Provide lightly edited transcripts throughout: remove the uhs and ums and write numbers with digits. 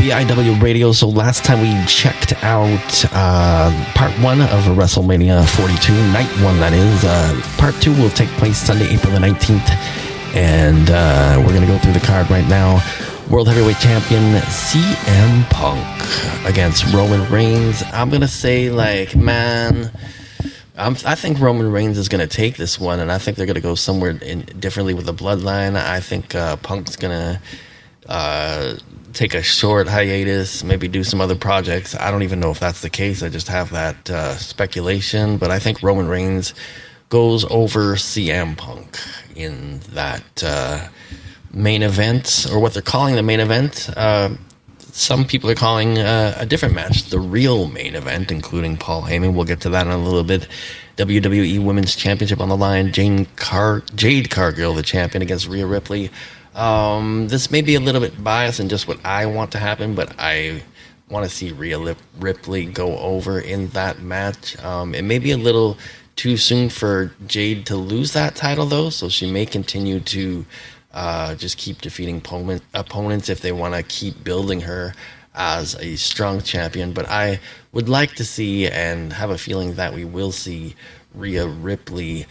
BIW Radio. So last time we checked out part 1 of WrestleMania 42, night 1 that is. Part 2 will take place Sunday, April the 19th. And we're going to go through the card right now. World Heavyweight Champion CM Punk against Roman Reigns. I'm going to say, like, man, I think Roman Reigns is going to take this one, and I think they're going to go somewhere differently with the bloodline. I think Punk's going to take a short hiatus, maybe do some other projects. I don't even know if that's the case. I just have that speculation, but I think Roman Reigns goes over CM Punk in that main event, or what they're calling the main event. Some people are calling a different match the real main event, including Paul Heyman. We'll get to that in a little bit. WWE Women's Championship on the line. Jade Cargill, the champion, against Rhea Ripley. This may be a little bit biased in just what I want to happen, but I want to see Rhea Ripley go over in that match. It may be a little too soon for Jade to lose that title, though, so she may continue to just keep defeating opponents if they want to keep building her as a strong champion. But I would like to see, and have a feeling that we will see, Rhea Ripley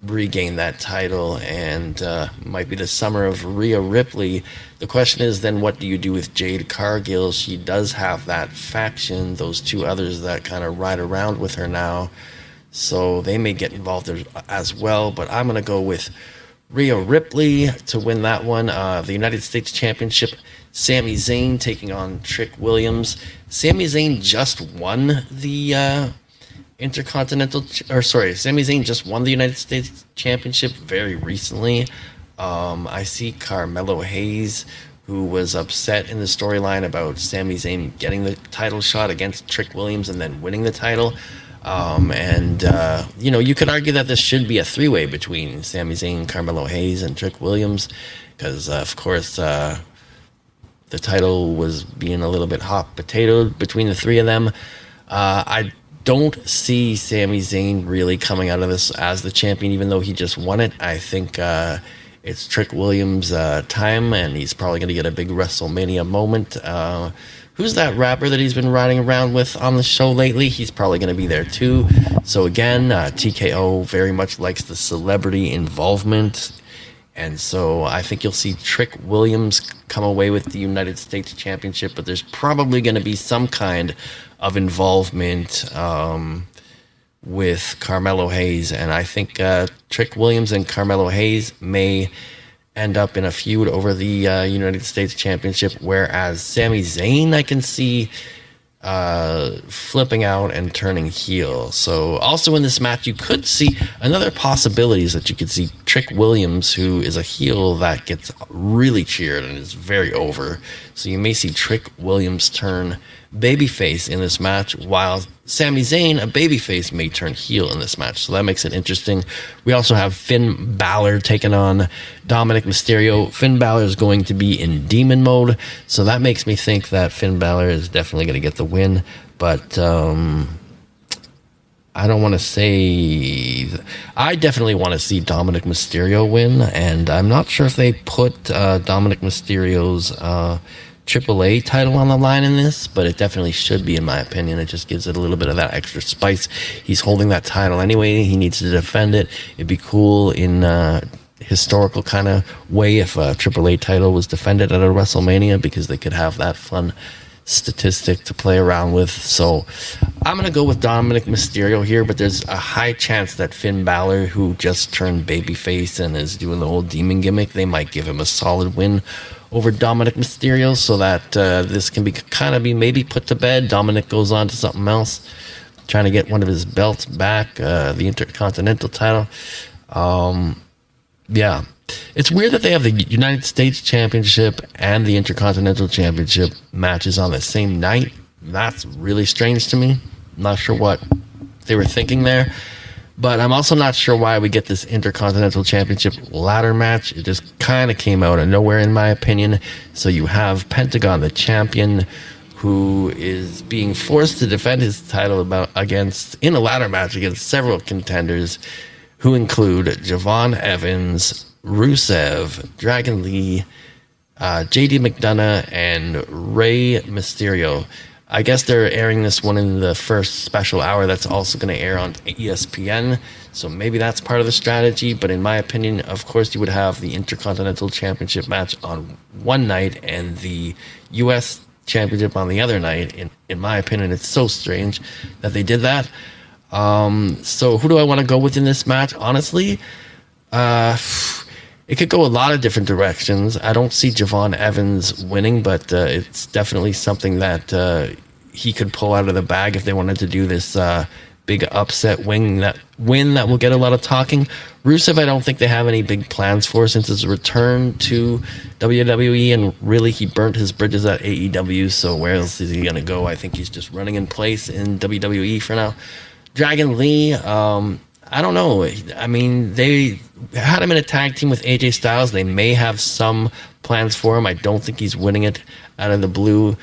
regain that title, and might be the summer of Rhea Ripley. The question is then, what do you do with Jade Cargill? She does have that faction, those two others that kind of ride around with her now, so they may get involved as well. But I'm going to go with Rhea Ripley to win that one. The United States Championship, Sami Zayn taking on Trick Williams. Sami Zayn just won the Sami Zayn just won the United States Championship very recently. I see Carmelo Hayes, who was upset in the storyline about Sami Zayn getting the title shot against Trick Williams and then winning the title. You could argue that this should be a three-way between Sami Zayn, Carmelo Hayes, and Trick Williams, because, of course, the title was being a little bit hot potatoed between the three of them. I don't see Sami Zayn really coming out of this as the champion, even though he just won it. I think it's Trick Williams' time, and he's probably going to get a big WrestleMania moment. Who's that rapper that he's been riding around with on the show lately? He's probably going to be there too. So again, TKO very much likes the celebrity involvement. And so I think you'll see Trick Williams come away with the United States Championship, but there's probably going to be some kind of involvement with Carmelo Hayes. And I think Trick Williams and Carmelo Hayes may end up in a feud over the United States Championship, whereas Sami Zayn I can see flipping out and turning heel. So also in this match, you could see another possibility is that you could see Trick Williams, who is a heel that gets really cheered and is very over. So you may see Trick Williams turn babyface in this match, while Sami Zayn, a babyface, may turn heel in this match. So that makes it interesting. We also have Finn Balor taking on Dominic Mysterio. Finn Balor is going to be in demon mode, so that makes me think that Finn Balor is definitely going to get the win. But I don't want to say... I definitely want to see Dominic Mysterio win, and I'm not sure if they put Dominic Mysterio's AAA title on the line in this, but it definitely should be, in my opinion. It just gives it a little bit of that extra spice. He's holding that title anyway. He needs to defend it. It'd be cool in a historical kind of way if a AAA title was defended at a WrestleMania, because they could have that fun statistic to play around with. So I'm going to go with Dominic Mysterio here, but there's a high chance that Finn Balor, who just turned babyface and is doing the whole demon gimmick, they might give him a solid win over Dominic Mysterio, so that this can be maybe put to bed. Dominic goes on to something else, trying to get one of his belts back, the Intercontinental title. It's weird that they have the United States Championship and the Intercontinental Championship matches on the same night. That's really strange to me. I'm not sure what they were thinking there. But I'm also not sure why we get this Intercontinental Championship ladder match. It just kind of came out of nowhere, in my opinion. So you have Pentagon, the champion, who is being forced to defend his title in a ladder match against several contenders, who include Javon Evans, Rusev, Dragon Lee, JD McDonough and Rey Mysterio. I guess they're airing this one in the first special hour that's also going to air on ESPN. So maybe that's part of the strategy. But in my opinion, of course, you would have the Intercontinental Championship match on one night and the U.S. Championship on the other night. In my opinion, it's so strange that they did that. So who do I want to go with in this match? Honestly, it could go a lot of different directions. I don't see Javon Evans winning, but it's definitely something that he could pull out of the bag if they wanted to do this big upset win that will get a lot of talking. Rusev, I don't think they have any big plans for since his return to WWE, and really he burnt his bridges at AEW, so where else is he going to go? I think he's just running in place in WWE for now. Dragon Lee, I don't know. I mean, they had him in a tag team with AJ Styles. They may have some plans for him. I don't think he's winning it out of the blue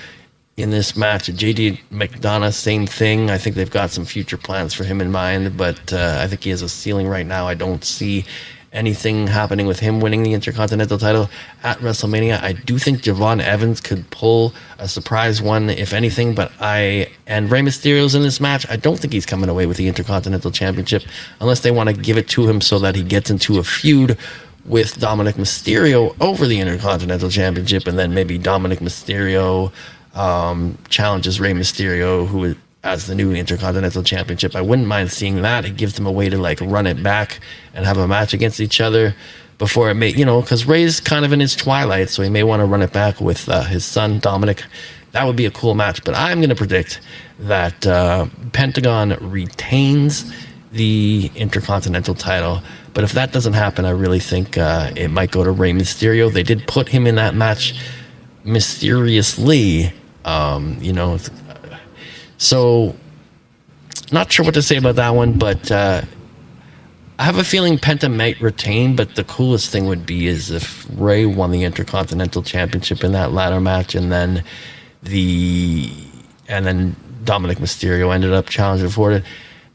in this match. JD McDonough, same thing. I think they've got some future plans for him in mind, but I think he has a ceiling right now. I don't see anything happening with him winning the Intercontinental title at WrestleMania. I do think Javon Evans could pull a surprise one, if anything, and Rey Mysterio's in this match. I don't think he's coming away with the Intercontinental Championship unless they want to give it to him so that he gets into a feud with Dominic Mysterio over the Intercontinental Championship, and then maybe Dominic Mysterio challenges Rey Mysterio, who as the new Intercontinental Championship. I wouldn't mind seeing that. It gives them a way to like run it back and have a match against each other before it may, because Rey's kind of in his twilight, so he may want to run it back with his son Dominic. That would be a cool match. But I'm going to predict that Pentagon retains the Intercontinental title. But if that doesn't happen, I really think it might go to Rey Mysterio. They did put him in that match mysteriously, so not sure what to say about that one, but I have a feeling Penta might retain, but the coolest thing would be is if Rey won the Intercontinental Championship in that ladder match, and then Dominic Mysterio ended up challenging for it.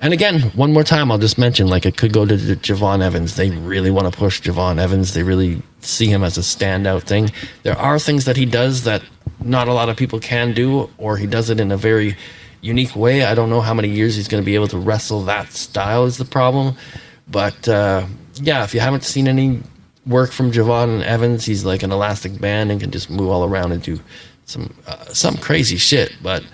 And again, one more time, I'll just mention, it could go to Javon Evans. They really want to push Javon Evans. They really see him as a standout thing. There are things that he does that not a lot of people can do, or he does it in a very unique way. I don't know how many years he's going to be able to wrestle that style is the problem. But, if you haven't seen any work from Javon Evans, he's like an elastic band and can just move all around and do some crazy shit. But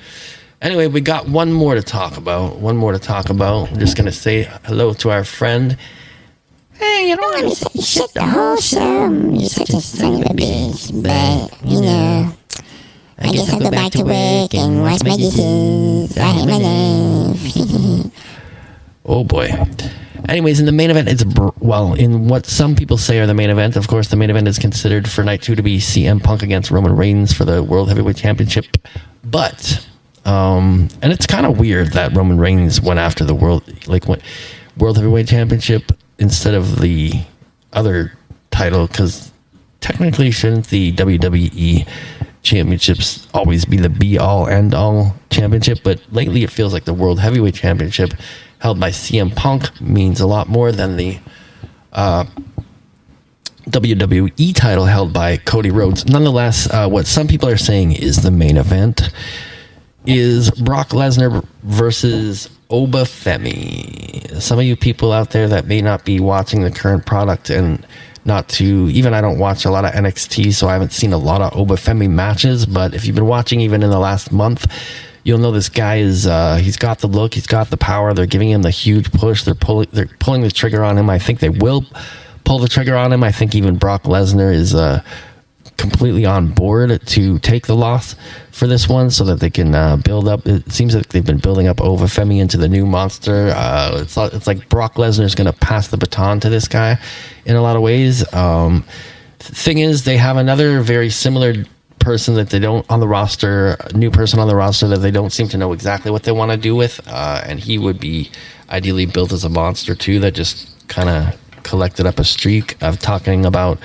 anyway, we got one more to talk about. I'm just going to say hello to our friend. Hey, you don't want to say shit the whole show. You're such a son of a bitch. But, I guess I'll go back to work and wash my dishes. I hate my life. Oh boy. Anyways, in the main event, in what some people say are the main event, of course, the main event is considered for night 2 to be CM Punk against Roman Reigns for the World Heavyweight Championship. But, and it's kind of weird that Roman Reigns went after the World Heavyweight Championship instead of the other title, because technically shouldn't the WWE championships always be the be-all, end-all championship? But lately it feels like the World Heavyweight Championship held by CM Punk means a lot more than the WWE title held by Cody Rhodes. Nonetheless, what some people are saying is the main event is Brock Lesnar versus Obafemi. Some of you people out there that may not be watching the current product, and I don't watch a lot of NXT, so I haven't seen a lot of Obafemi matches, but if you've been watching even in the last month, you'll know this guy is, he's got the look, he's got the power, they're giving him the huge push, they're pulling the trigger on him. I think they will pull the trigger on him. I think even Brock Lesnar is completely on board to take the loss for this one so that they can build up. It seems like they've been building up Obafemi into the new monster. It's like Brock Lesnar is going to pass the baton to this guy in a lot of ways. Thing is, they have another very similar person that they don't on the roster, a new person on the roster that they don't seem to know exactly what they want to do with, and he would be ideally built as a monster too, that just kind of collected up a streak of talking about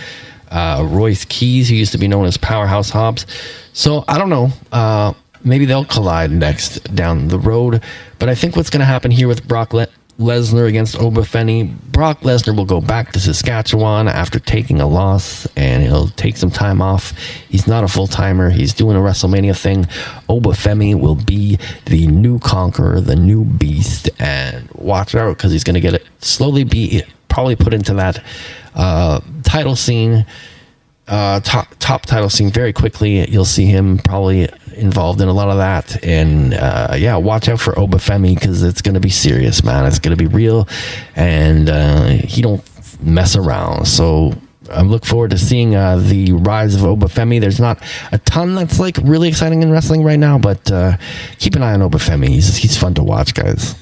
Royce Keys, who used to be known as Powerhouse Hobbs. So I don't know, maybe they'll collide next down the road, but I think what's going to happen here with Brock Lesnar against Obafemi. Brock Lesnar will go back to Saskatchewan after taking a loss, and he'll take some time off. He's not a full-timer. He's doing a WrestleMania thing. Obafemi will be the new conqueror, the new beast, and watch out because he's going to get it slowly be probably put into that title scene, top title scene very quickly. You'll see him probably involved in a lot of that, and watch out for Obafemi because it's going to be serious, man. It's going to be real, and he don't mess around. So I'm looking forward to seeing the rise of Obafemi. There's not a ton that's like really exciting in wrestling right now, but keep an eye on Obafemi. He's fun to watch, guys.